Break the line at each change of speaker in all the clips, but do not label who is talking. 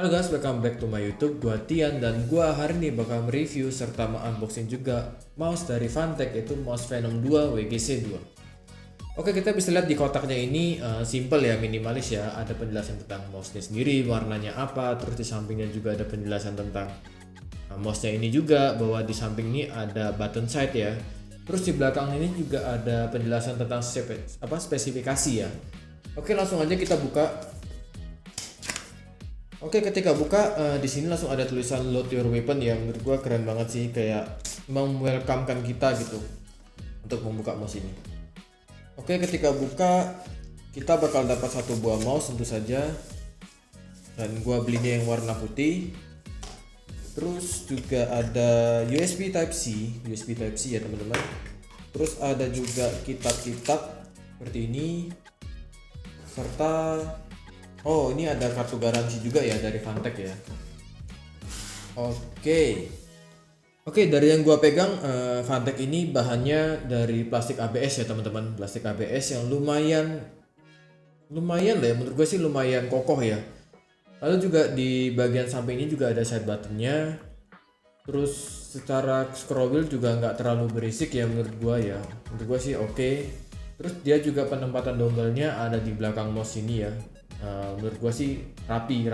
Halo guys, welcome back to my YouTube. Gua Tian dan gua hari ini bakal mereview serta unboxing juga mouse dari Fantech, yaitu mouse Venom 2 WGC 2. Oke, kita bisa lihat di kotaknya ini simple ya, minimalis ya. Ada penjelasan tentang mouse-nya sendiri, warnanya apa, terus di sampingnya juga ada penjelasan tentang mouse-nya ini juga, bahwa di samping ini ada button side ya. Terus di belakang ini juga ada penjelasan tentang spesifikasi ya. Oke, langsung aja kita buka. Oke, ketika buka di sini langsung ada tulisan load your weapon yang menurut gua keren banget sih, kayak welcome kita gitu untuk membuka mouse ini. Oke, ketika buka kita bakal dapat satu buah mouse tentu saja, dan gua belinya yang warna putih. Terus juga ada USB Type C ya teman-teman. Terus ada juga kitab-kitab seperti ini, serta ini ada kartu garansi juga ya dari Fantech ya. Oke, dari yang gua pegang Fantech ini bahannya dari plastik ABS ya teman-teman. Plastik ABS yang lumayan lah ya, menurut gue sih lumayan kokoh ya. Lalu juga di bagian samping ini juga ada side buttonnya. Terus secara scroll wheel juga nggak terlalu berisik ya menurut gua ya. Menurut gua sih oke. Terus dia juga penempatan dongle-nya ada di belakang mouse ini ya. Menurut gua sih rapi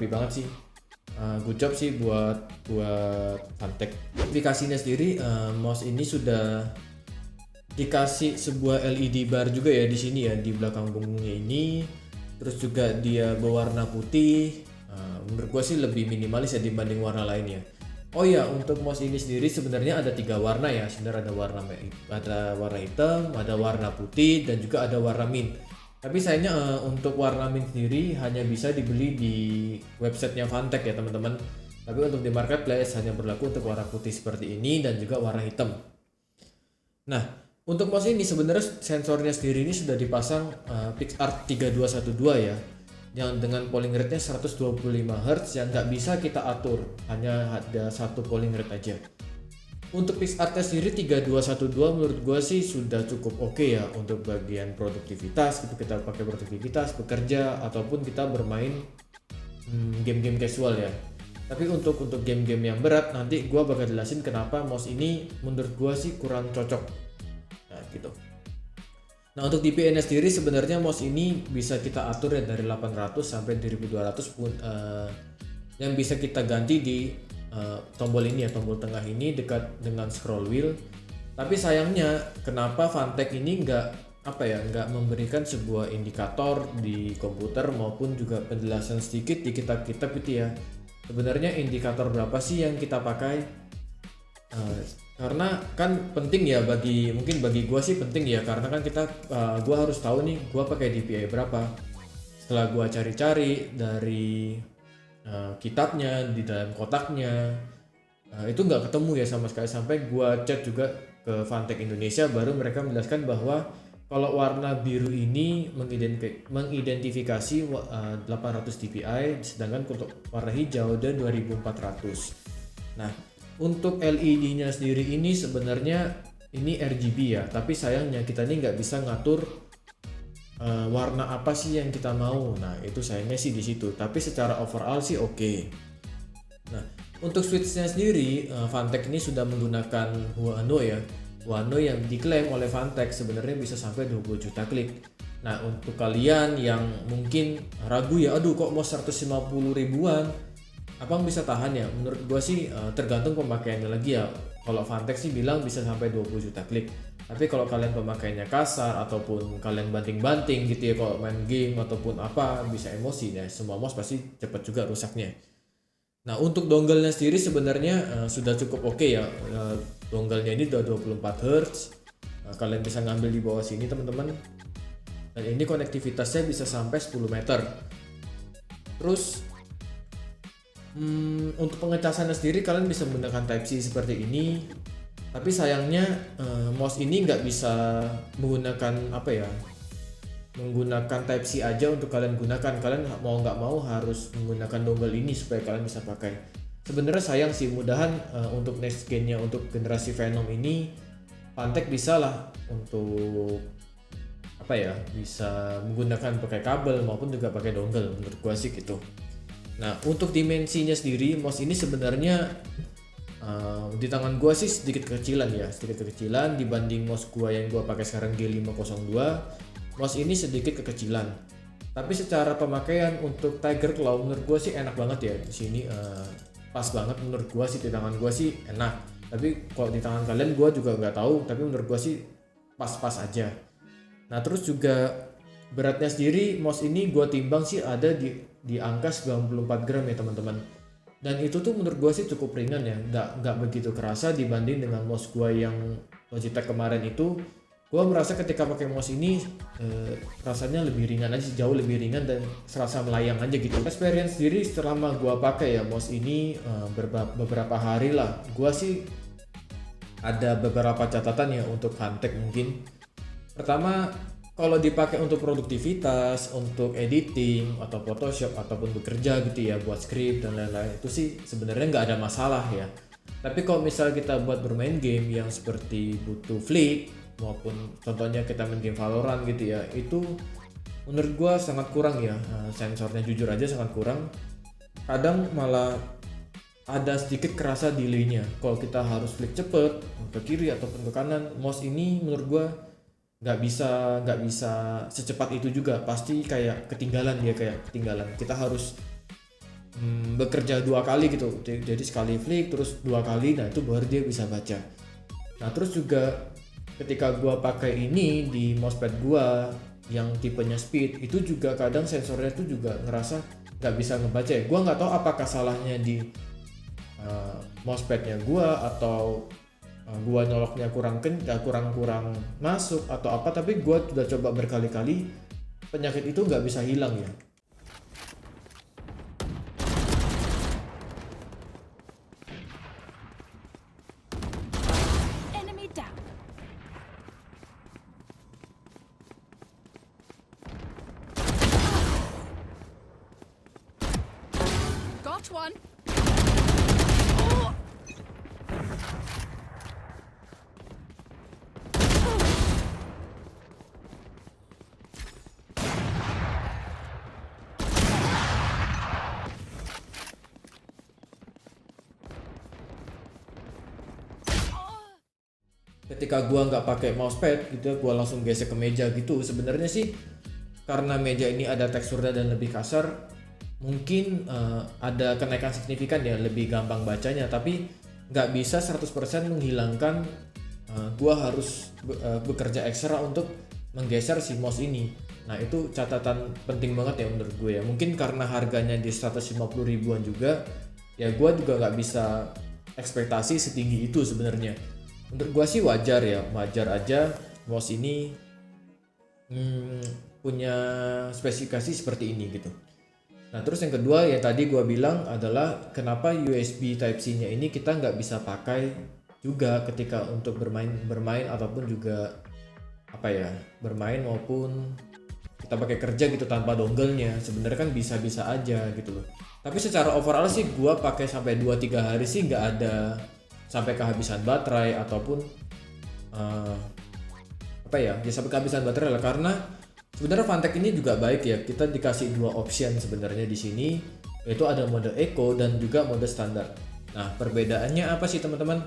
banget sih. Good job sih buat Fantech. Aplikasinya sendiri, mouse ini sudah dikasih sebuah LED bar juga ya di sini ya, di belakang punggungnya ini. Terus juga dia berwarna putih. Menurut gua sih lebih minimalis ya dibanding warna lainnya. Oh ya, untuk mouse ini sendiri sebenarnya ada 3 warna ya. Sebenarnya ada warna hitam, ada warna putih, dan juga ada warna mint. Tapi sayangnya untuk warna mint sendiri hanya bisa dibeli di websitenya Fantech ya teman-teman. Tapi untuk di marketplace hanya berlaku untuk warna putih seperti ini dan juga warna hitam. Nah, untuk mouse ini sebenarnya sensornya sendiri ini sudah dipasang PixArt 3212 ya, yang dengan polling rate-nya 125 Hz yang nggak bisa kita atur, hanya ada satu polling rate aja. Untuk PixArt sendiri 3212 menurut gue sih sudah cukup oke ya untuk bagian produktivitas, gitu kita pakai produktivitas, bekerja, ataupun kita bermain game-game casual ya. Tapi untuk game-game yang berat nanti gue bakal jelasin kenapa mouse ini menurut gue sih kurang cocok. Nah gitu. Nah untuk DPI-nya sendiri sebenarnya mouse ini bisa kita atur ya dari 800 sampai 1200 pun, yang bisa kita ganti di tombol ini ya, tombol tengah ini dekat dengan scroll wheel. Tapi sayangnya kenapa Fantech ini nggak memberikan sebuah indikator di komputer maupun juga penjelasan sedikit di kitab-kitab itu ya. Sebenarnya indikator berapa sih yang kita pakai? Karena kan penting ya, mungkin bagi gua sih penting ya, karena kan gua harus tahu nih gua pakai DPI berapa. Setelah gua cari-cari dari kitabnya di dalam kotaknya, itu nggak ketemu ya sama sekali, sampai gua chat juga ke Fantech Indonesia, baru mereka menjelaskan bahwa kalau warna biru ini mengidentifikasi 800 dpi, sedangkan untuk warna hijau dan 2400. Nah, untuk LED-nya sendiri ini sebenarnya ini RGB ya, tapi sayangnya kita ini nggak bisa ngatur warna apa sih yang kita mau. Nah, itu sayangnya sih di situ. Tapi secara overall sih oke. Nah, untuk switch-nya sendiri, Fantech ini sudah menggunakan Huano ya. Huano yang diklaim oleh Fantech sebenarnya bisa sampai 20 juta klik. Nah, untuk kalian yang mungkin ragu ya, aduh kok mau 150 ribuan, abang bisa tahan ya? Menurut gua sih tergantung pemakaiannya lagi ya. Kalau Fantech sih bilang bisa sampai 20 juta klik. Tapi kalau kalian pemakaiannya kasar ataupun kalian banting-banting gitu ya, kalau main game ataupun apa, bisa emosi ya. Semua mouse pasti cepat juga rusaknya. Nah, untuk dongle-nya sendiri sebenarnya sudah cukup oke ya. Dongle-nya ini udah 24 Hz. Kalian bisa ngambil di bawah sini teman-teman. Dan ini konektivitasnya bisa sampai 10 meter. Terus untuk pengecasannya sendiri kalian bisa menggunakan Type-C seperti ini. Tapi sayangnya mouse ini nggak bisa menggunakan menggunakan Type-C aja untuk kalian gunakan. Kalian mau nggak mau harus menggunakan dongle ini supaya kalian bisa pakai. Sebenarnya sayang sih, mudahan untuk next gen-nya, untuk generasi Venom ini Fantech bisa lah untuk bisa menggunakan pakai kabel maupun juga pakai dongle, menurut gua sih gitu. Nah untuk dimensinya sendiri mouse ini sebenarnya di tangan gua sih sedikit kekecilan ya, sedikit kekecilan dibanding mouse gua yang gua pakai sekarang G502. Mouse ini sedikit kekecilan. Tapi secara pemakaian untuk Tiger Claw menurut gua sih enak banget ya di sini, pas banget menurut gua sih, di tangan gua sih enak. Tapi kalau di tangan kalian gua juga nggak tahu, tapi menurut gua sih pas-pas aja. Nah terus juga beratnya sendiri mouse ini gua timbang sih ada di angka 94 gram ya teman-teman. Dan itu tuh menurut gua sih cukup ringan ya, nggak begitu kerasa dibanding dengan mouse gua yang Logitech kemarin itu. Gua merasa ketika pakai mouse ini rasanya lebih ringan aja, jauh lebih ringan dan serasa melayang aja gitu. Experience sendiri selama gua pakai ya mouse ini beberapa hari lah, gua sih ada beberapa catatan ya untuk Fantech mungkin. Pertama, kalau dipakai untuk produktivitas, untuk editing atau Photoshop ataupun bekerja gitu ya, buat script dan lain-lain, itu sih sebenarnya nggak ada masalah ya. Tapi kalau misal kita buat bermain game yang seperti butuh flick maupun contohnya kita main game Valorant gitu ya, itu menurut gua sangat kurang ya. Sensornya jujur aja sangat kurang. Kadang malah ada sedikit kerasa delaynya. Kalau kita harus flick cepet ke kiri ataupun ke kanan, mouse ini menurut gua nggak bisa secepat itu juga, pasti kayak ketinggalan, dia kayak ketinggalan. Kita harus bekerja dua kali gitu, jadi sekali flick terus dua kali, nah itu baru dia bisa baca. Nah terus juga ketika gua pakai ini di mousepad gua yang tipenya speed, itu juga kadang sensornya tuh juga ngerasa nggak bisa ngebaca ya. Gua nggak tahu apakah salahnya di mousepadnya gua atau gua nyoloknya kurang masuk atau apa, tapi gua udah coba berkali-kali, penyakit itu nggak bisa hilang ya.
Enemy down. Got one. Oh.
Ketika gua nggak pakai mousepad gitu, gua langsung gesek ke meja gitu. Sebenarnya sih karena meja ini ada teksturnya dan lebih kasar, mungkin ada kenaikan signifikan ya, lebih gampang bacanya, tapi nggak bisa 100% menghilangkan gua harus bekerja ekstra untuk menggeser si mouse ini. Nah itu catatan penting banget ya menurut gue ya. Mungkin karena harganya di 150 ribuan juga ya, gua juga nggak bisa ekspektasi setinggi itu sebenarnya. Menurut gua sih wajar ya, wajar aja mouse ini punya spesifikasi seperti ini gitu. Nah terus yang kedua ya tadi gua bilang adalah kenapa USB Type-C nya ini kita nggak bisa pakai juga ketika untuk bermain ataupun juga apa ya, bermain maupun kita pakai kerja gitu tanpa dongle-nya. Sebenarnya kan bisa-bisa aja gitu loh. Tapi secara overall sih gua pakai sampai 2-3 hari sih nggak ada sampai kehabisan baterai ataupun apa ya sampai kehabisan baterai lah. Karena sebenarnya Fantech ini juga baik ya, kita dikasih dua option sebenarnya di sini, yaitu ada mode eco dan juga mode standar. Nah perbedaannya apa sih teman-teman?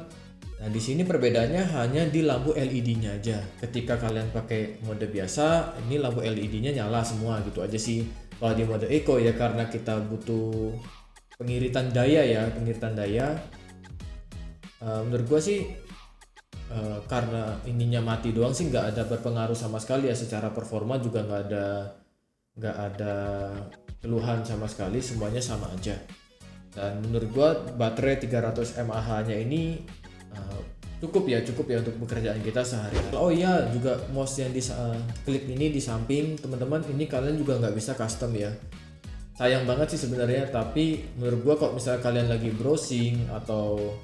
Nah di sini perbedaannya hanya di lampu LED-nya aja. Ketika kalian pakai mode biasa, ini lampu LED-nya nyala semua gitu aja sih. Kalau di mode eco ya karena kita butuh pengiritan daya, menurut gua sih karena ininya mati doang sih nggak ada berpengaruh sama sekali ya. Secara performa juga nggak ada keluhan sama sekali, semuanya sama aja. Dan menurut gua baterai 300 mAh nya ini cukup ya untuk pekerjaan kita sehari. Oh iya juga mouse yang di klik ini di samping teman-teman, ini kalian juga nggak bisa custom ya. Sayang banget sih sebenarnya, tapi menurut gua kalau misalnya kalian lagi browsing atau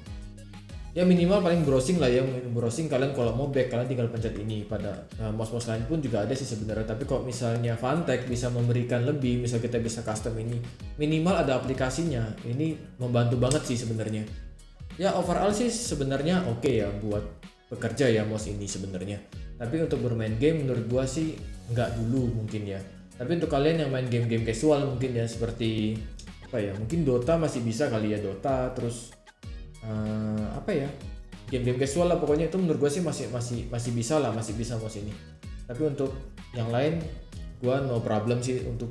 ya minimal paling browsing lah ya, browsing kalian kalau mau back kalian tinggal pencet ini. Pada mouse-mouse lain pun juga ada sih sebenarnya, tapi kalau misalnya Fantech bisa memberikan lebih, misal kita bisa custom ini, minimal ada aplikasinya, ini membantu banget sih sebenarnya. Ya overall sih sebenarnya oke ya buat bekerja ya mouse ini sebenarnya. Tapi untuk bermain game menurut gua sih nggak dulu mungkin ya. Tapi untuk kalian yang main game-game casual mungkin ya seperti apa ya, mungkin Dota masih bisa kali ya, Dota, terus apa ya, game-game casual lah pokoknya, itu menurut gue sih masih bisa lah, masih bisa mouse ini. Tapi untuk yang lain gue no problem sih untuk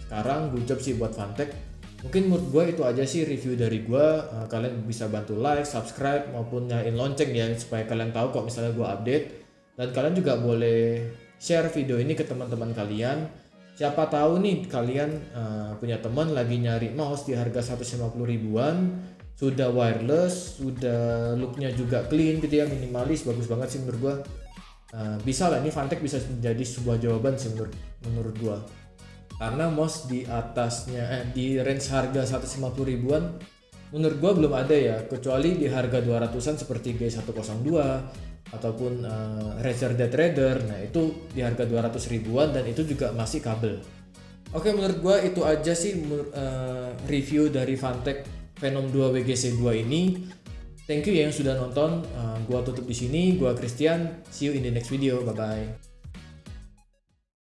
sekarang. Good job sih buat Fantech. Mungkin menurut gue itu aja sih review dari gue. Kalian bisa bantu like, subscribe maupun nyalain lonceng ya, supaya kalian tahu kok misalnya gue update. Dan kalian juga boleh share video ini ke teman-teman kalian. Siapa tahu nih kalian punya teman lagi nyari mouse di harga 150 ribuan, sudah wireless, sudah looknya juga clean gitu ya, minimalis, bagus banget sih menurut gua. Bisa lah, ini Fantech bisa menjadi sebuah jawaban sih menurut gua. Karena mouse di atasnya di range harga 150 ribuan menurut gua belum ada ya, kecuali di harga 200-an seperti G102 ataupun Razer Dead Raider. Nah itu di harga 200 ribuan dan itu juga masih kabel. Oke, menurut gua itu aja sih review dari Fantech Venom 2 WGC 2 ini. Thank you ya yang sudah nonton. Gua tutup di sini. Gua Christian. See you in the next video. Bye bye.